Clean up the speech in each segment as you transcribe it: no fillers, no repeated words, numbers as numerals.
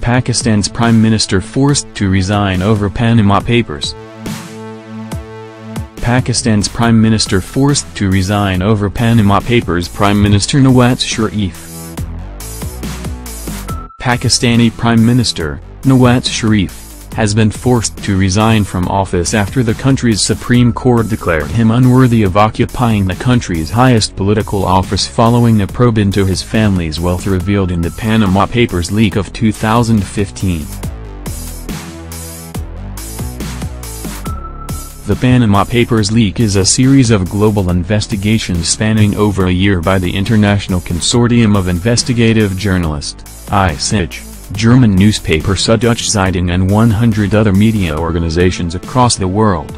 Pakistan's Prime Minister forced to resign over Panama Papers. Pakistan's Prime Minister forced to resign over Panama Papers. Prime Minister Nawaz Sharif. Pakistani Prime Minister, Nawaz Sharif, has been forced to resign from office after the country's Supreme Court declared him unworthy of occupying the country's highest political office following a probe into his family's wealth revealed in the Panama Papers leak of 2015. The Panama Papers leak is a series of global investigations spanning over a year by the International Consortium of Investigative Journalists, ICIJ, German newspaper Süddeutsche Zeitung and 100 other media organizations across the world.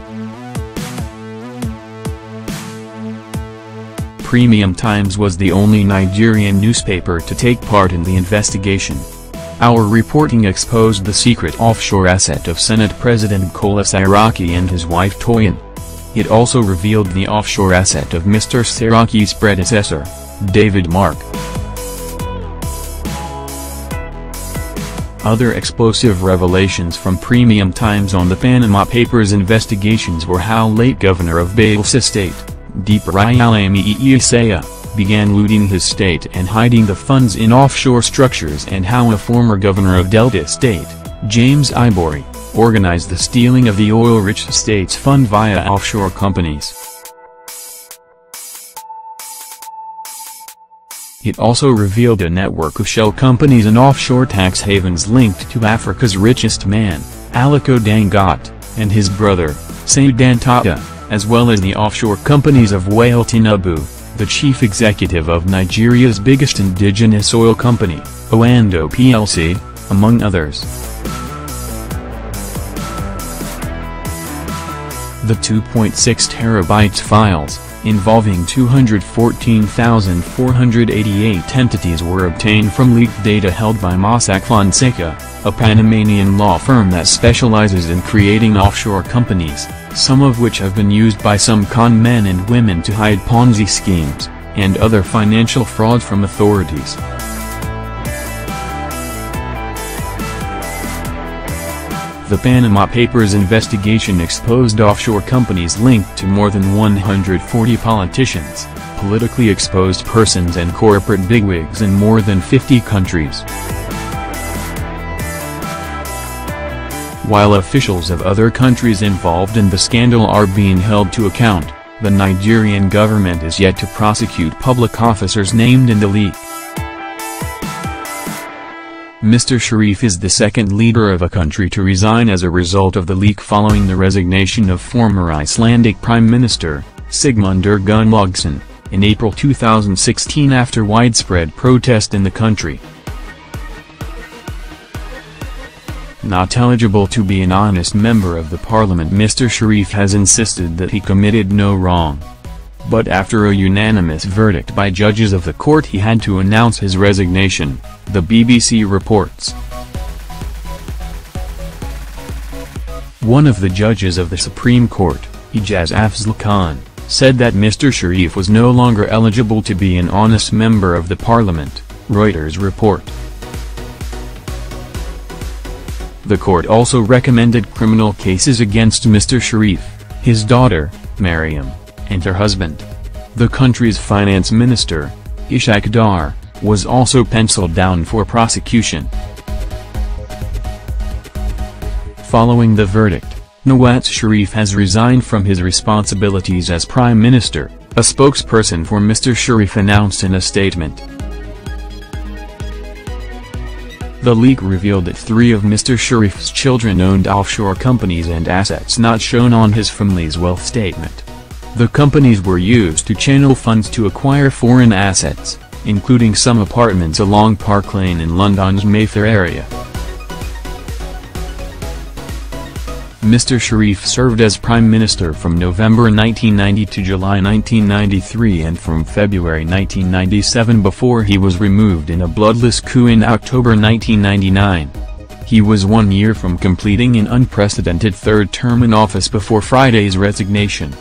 Premium Times was the only Nigerian newspaper to take part in the investigation. Our reporting exposed the secret offshore asset of Senate President Nawaz Sharif and his wife Toyin. It also revealed the offshore asset of Mr. Sharif's predecessor, David Mark. Other explosive revelations from Premium Times on the Panama Papers investigations were how late Governor of Bayelsa State, began looting his state and hiding the funds in offshore structures, and how a former governor of Delta State, James Ibori, organized the stealing of the oil-rich state's fund via offshore companies. It also revealed a network of shell companies and offshore tax havens linked to Africa's richest man, Aliko Dangote, and his brother, Seydou Tata, as well as the offshore companies of Wale Tinubu, the chief executive of Nigeria's biggest indigenous oil company, Oando plc, among others. The 2.6 terabytes files, involving 214,488 entities, were obtained from leaked data held by Mossack Fonseca, a Panamanian law firm that specializes in creating offshore companies, some of which have been used by some con men and women to hide Ponzi schemes, and other financial fraud from authorities. The Panama Papers investigation exposed offshore companies linked to more than 140 politicians, politically exposed persons and corporate bigwigs in more than 50 countries. While officials of other countries involved in the scandal are being held to account, the Nigerian government is yet to prosecute public officers named in the leak. Mr. Sharif is the second leader of a country to resign as a result of the leak following the resignation of former Icelandic Prime Minister, Sigmundur Gunnlaugsson, in April 2016 after widespread protest in the country. Not eligible to be an honest member of the parliament, Mr. Sharif has insisted that he committed no wrong. But after a unanimous verdict by judges of the court, he had to announce his resignation, the BBC reports. One of the judges of the Supreme Court, Ijaz Afzal Khan, said that Mr. Sharif was no longer eligible to be an honest member of the parliament, Reuters report. The court also recommended criminal cases against Mr. Sharif, his daughter, Mariam, and her husband. The country's finance minister, Ishaq Dar, was also penciled down for prosecution. Following the verdict, Nawaz Sharif has resigned from his responsibilities as Prime Minister, a spokesperson for Mr. Sharif announced in a statement. The leak revealed that 3 of Mr. Sharif's children owned offshore companies and assets not shown on his family's wealth statement. The companies were used to channel funds to acquire foreign assets, including some apartments along Park Lane in London's Mayfair area. Mr. Sharif served as Prime Minister from November 1990 to July 1993 and from February 1997 before he was removed in a bloodless coup in October 1999. He was 1 year from completing an unprecedented third term in office before Friday's resignation.